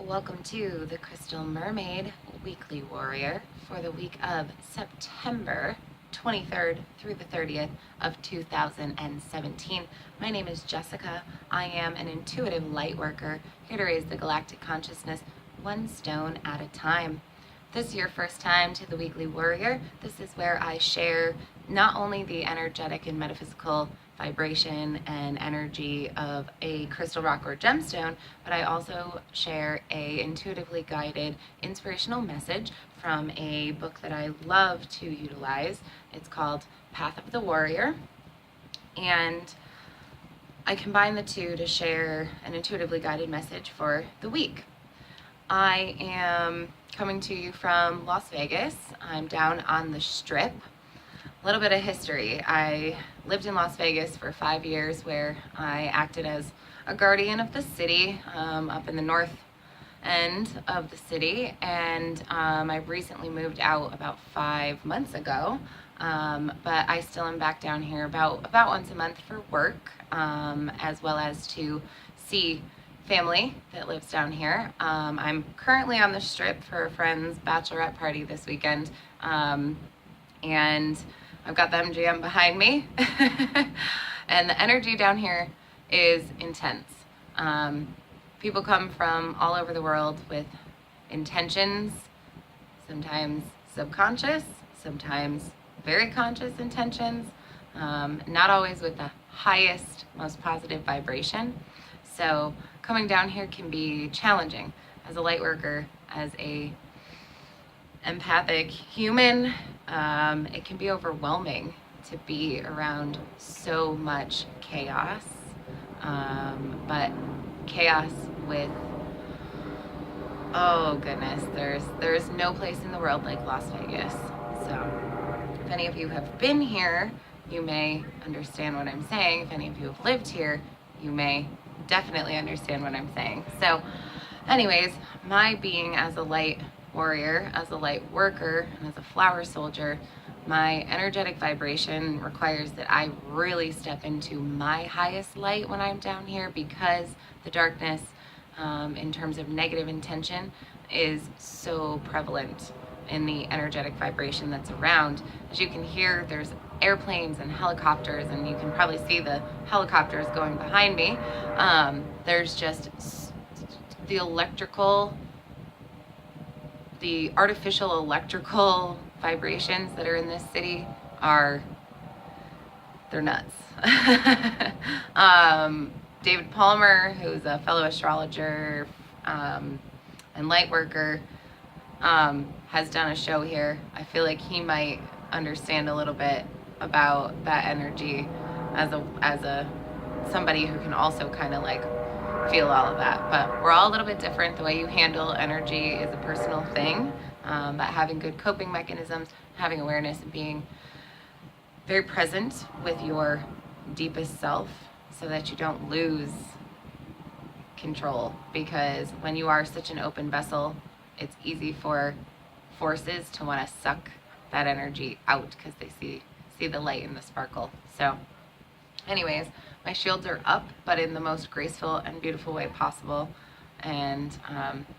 Welcome to the Crystal Mermaid Weekly Warrior for the week of September 23rd through the 30th of 2017. My name is Jessica. I am an intuitive light worker here to raise the galactic consciousness one stone at a time. If this is your first time to the Weekly Warrior, this is where I share not only the energetic and metaphysical vibration and energy of a crystal rock or gemstone, but I also share a intuitively guided inspirational message from a book that I love to utilize. It's called Path of the Warrior, and I combine the two to share an intuitively guided message for the week. I am coming to you from Las Vegas. I'm down on the Strip. A little bit of history. I lived in Las Vegas for 5 years, where I acted as a guardian of the city up in the north end of the city, and I recently moved out about 5 months ago, but I still am back down here about once a month for work, as well as to see family that lives down here. I'm currently on the Strip for a friend's bachelorette party this weekend, and I've got the MGM behind me, and the energy down here is intense. People come from all over the world with intentions, sometimes subconscious, sometimes very conscious intentions, not always with the highest, most positive vibration. So coming down here can be challenging as a light worker, as a empathic human. It can be overwhelming to be around so much chaos, but chaos with, oh goodness, there's no place in the world like Las Vegas. So if any of you have been here, you may understand what I'm saying. If any of you have lived here, you may definitely understand what I'm saying. So anyways, my being as a light warrior, as a light worker, and as a flower soldier, my energetic vibration requires that I really step into my highest light when I'm down here, because the darkness, in terms of negative intention, is so prevalent in the energetic vibration that's around. As you can hear, there's airplanes and helicopters, and you can probably see the helicopters going behind me. There's just the artificial electrical vibrations that are in this city they're nuts. David Palmer, who's a fellow astrologer and light worker, has done a show here. I feel like he might understand a little bit about that energy as a somebody who can also kind of like feel all of that. But we're all a little bit different. The way you handle energy is a personal thing, but having good coping mechanisms, having awareness, and being very present with your deepest self so that you don't lose control. Because when you are such an open vessel, it's easy for forces to want to suck that energy out, because they see the light and the sparkle. So anyways, my shields are up, but in the most graceful and beautiful way possible. And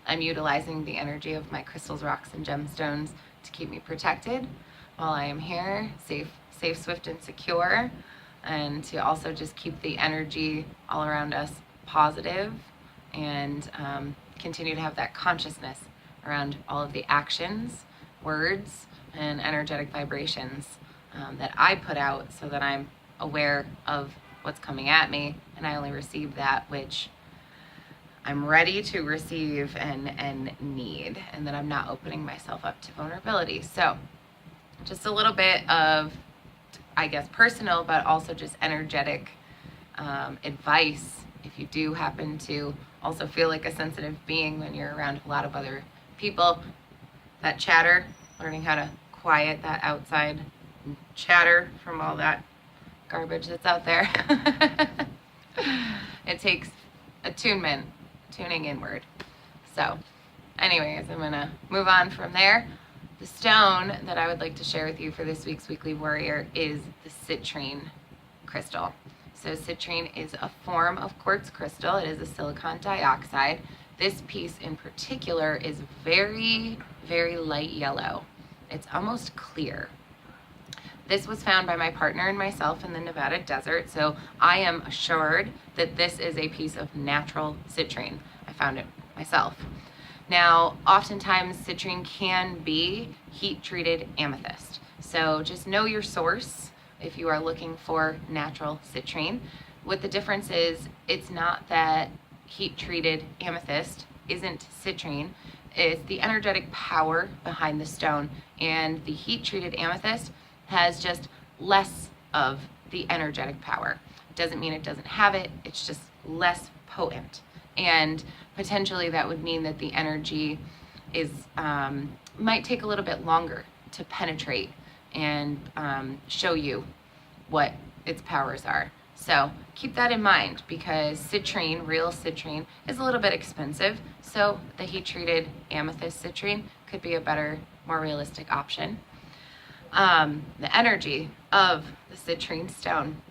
I'm utilizing the energy of my crystals, rocks, and gemstones to keep me protected while I am here, safe, swift, and secure, and to also just keep the energy all around us positive, and continue to have that consciousness around all of the actions, words, and energetic vibrations that I put out, so that I'm aware of what's coming at me, and I only receive that which I'm ready to receive and need, and that I'm not opening myself up to vulnerability. So just a little bit of, I guess, personal, but also just energetic advice if you do happen to also feel like a sensitive being when you're around a lot of other people. That chatter, learning how to quiet that outside chatter from all that garbage that's out there. It takes attunement, tuning inward. So anyways, I'm gonna move on from there. The stone that I would like to share with you for this week's Weekly Warrior is the Citrine Crystal. So citrine is a form of quartz crystal. It is a silicon dioxide. This piece in particular is very, very light yellow. It's almost clear. This was found by my partner and myself in the Nevada desert, so I am assured that this is a piece of natural citrine. I found it myself. Now, oftentimes citrine can be heat-treated amethyst, so just know your source if you are looking for natural citrine. What the difference is, it's not that heat-treated amethyst isn't citrine, it's the energetic power behind the stone, and the heat-treated amethyst has just less of the energetic power. Doesn't mean it doesn't have it, it's just less potent. And potentially that would mean that the energy is might take a little bit longer to penetrate and show you what its powers are. So keep that in mind, because citrine, real citrine, is a little bit expensive, so the heat-treated amethyst citrine could be a better, more realistic option. The energy of the citrine stone.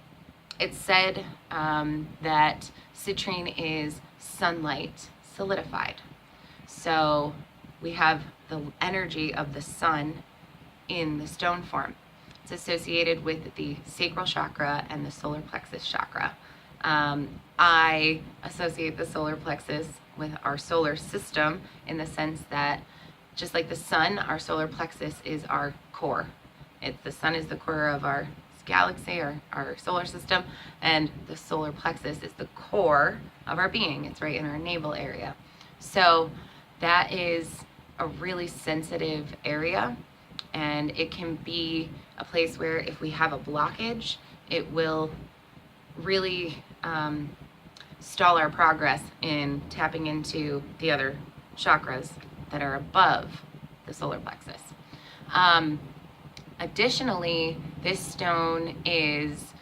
It's said that citrine is sunlight solidified. So we have the energy of the sun in the stone form. It's associated with the sacral chakra and the solar plexus chakra. I associate the solar plexus with our solar system in the sense that just like the sun, our solar plexus is our core. The sun is the core of our galaxy, or our solar system, and the solar plexus is the core of our being. It's right in our navel area. So that is a really sensitive area, and it can be a place where if we have a blockage, it will really stall our progress in tapping into the other chakras that are above the solar plexus. Additionally, this stone is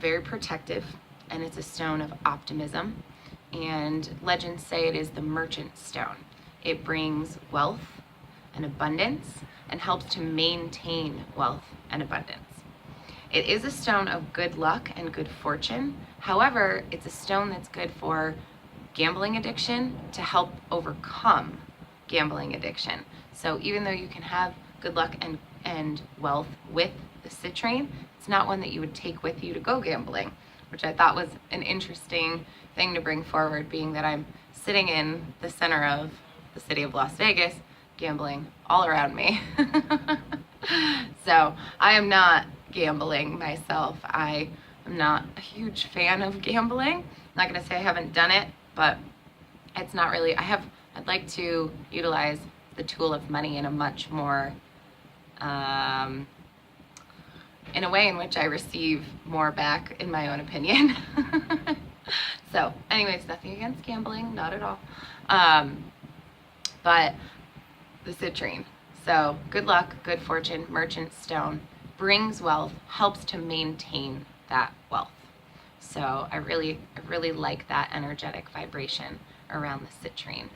very protective, and it's a stone of optimism, and legends say it is the merchant stone. It brings wealth and abundance and helps to maintain wealth and abundance. It is a stone of good luck and good fortune. However, it's a stone that's good for gambling addiction, to help overcome gambling addiction. So even though you can have good luck and wealth with the citrine, it's not one that you would take with you to go gambling, which I thought was an interesting thing to bring forward, being that I'm sitting in the center of the city of Las Vegas, gambling all around me. So I am not gambling myself. I am not a huge fan of gambling. I'm not gonna say I haven't done it, but it's not really, I'd like to utilize the tool of money in a much more in a way in which I receive more back, in my own opinion. So anyways, nothing against gambling, not at all. But the citrine, so good luck, good fortune, merchant stone, brings wealth, helps to maintain that wealth. So I really like that energetic vibration around the citrine.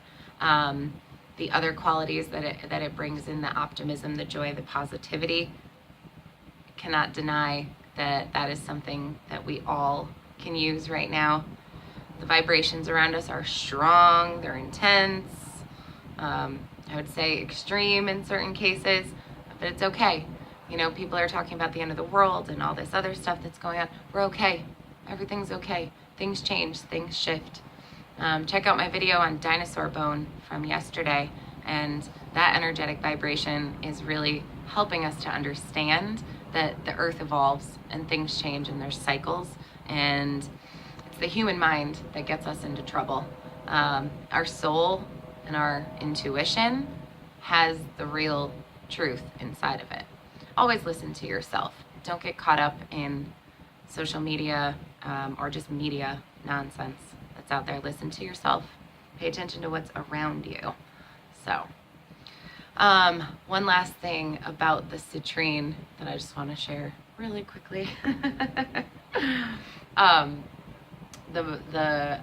The other qualities that it brings in, the optimism, the joy, the positivity, cannot deny that is something that we all can use right now. The vibrations around us are strong, they're intense, I would say extreme in certain cases, but it's okay. You know, people are talking about the end of the world and all this other stuff that's going on. We're okay. Everything's okay. Things change, things shift. Check out my video on dinosaur bone from yesterday, and that energetic vibration is really helping us to understand that the earth evolves and things change and there's cycles, and it's the human mind that gets us into trouble. Our soul and our intuition has the real truth inside of it. Always listen to yourself. Don't get caught up in social media or just media nonsense that's out there. Listen to yourself. Pay attention to what's around you. So, one last thing about the citrine that I just want to share really quickly. The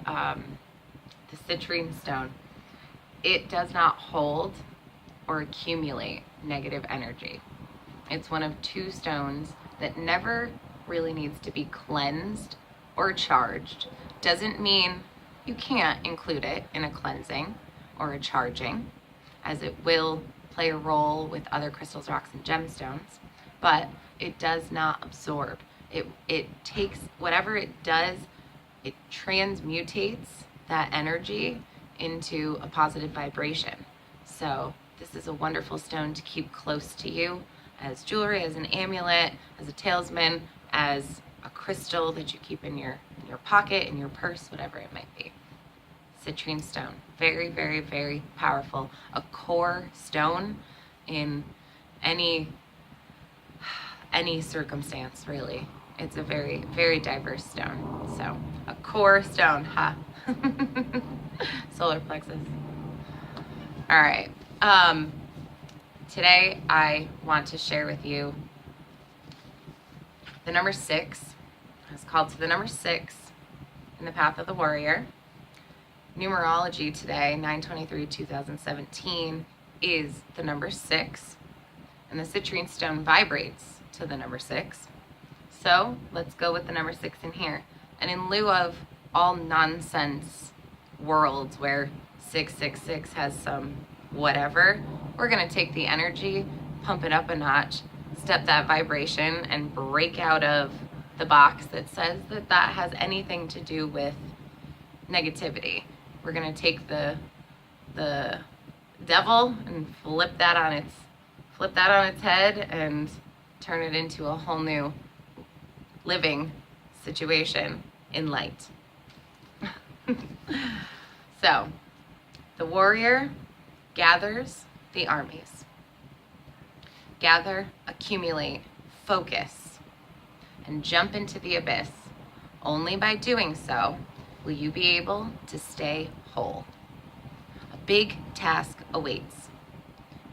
citrine stone, it does not hold or accumulate negative energy. It's one of two stones that never really needs to be cleansed or charged. Doesn't mean You can't include it in a cleansing or a charging, as it will play a role with other crystals, rocks, and gemstones, but it does not absorb. It takes whatever it does, it transmutates that energy into a positive vibration. So this is a wonderful stone to keep close to you as jewelry, as an amulet, as a talisman, as a crystal that you keep in your pocket, in your purse, whatever it might be. Citrine stone, very, very, very powerful. A core stone in any circumstance, really. It's a very, very diverse stone. So a core stone, ha. Solar plexus. All right. Today I want to share with you the number 6. It's called to the number 6 in the Path of the Warrior. Numerology today, 9/23/2017, is the number 6, and the citrine stone vibrates to the number 6. So let's go with the number 6 in here. And in lieu of all nonsense worlds where 666 has some whatever, we're going to take the energy, pump it up a notch, step that vibration, and break out of the box that says that that has anything to do with negativity. We're going to take the devil and flip that on its head and turn it into a whole new living situation in light. So, the warrior gathers the armies. Gather, accumulate, focus, and jump into the abyss. Only by doing so will you be able to stay whole. A big task awaits.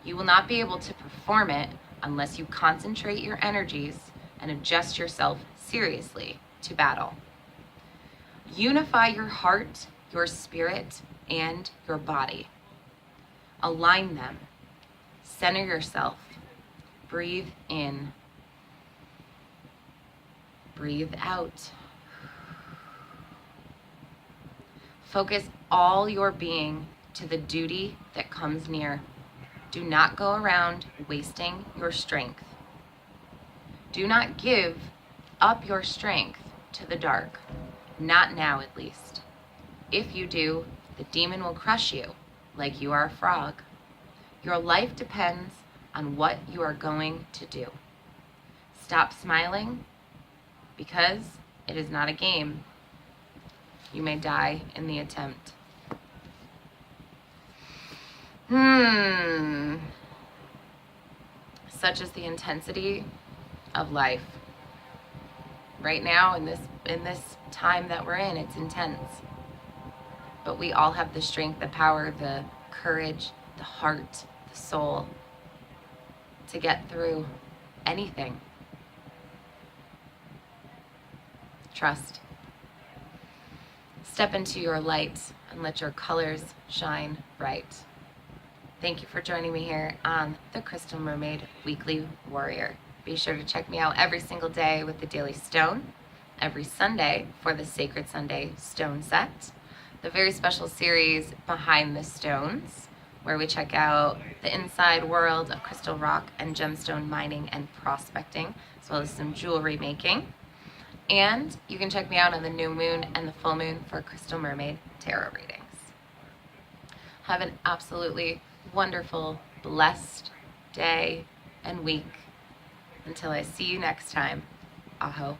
You will not be able to perform it unless you concentrate your energies and adjust yourself seriously to battle. Unify your heart, your spirit, and your body. Align them. Center yourself. Breathe in. Breathe out. Focus all your being to the duty that comes near. Do not go around wasting your strength. Do not give up your strength to the dark. Not now, at least. If you do, the demon will crush you like you are a frog. Your life depends on what you are going to do. Stop smiling, because it is not a game. You may die in the attempt. Such is the intensity of life. Right now, in this time that we're in, it's intense. But we all have the strength, the power, the courage, the heart, the soul to get through anything. Trust. Step into your light and let your colors shine bright. Thank you for joining me here on the Crystal Mermaid Weekly Warrior. Be sure to check me out every single day with the Daily Stone, every Sunday for the Sacred Sunday Stone Set, the very special series Behind the Stones, where we check out the inside world of crystal rock and gemstone mining and prospecting, as well as some jewelry making. And you can check me out on the new moon and the full moon for Crystal Mermaid tarot readings. Have an absolutely wonderful, blessed day and week. Until I see you next time, aho.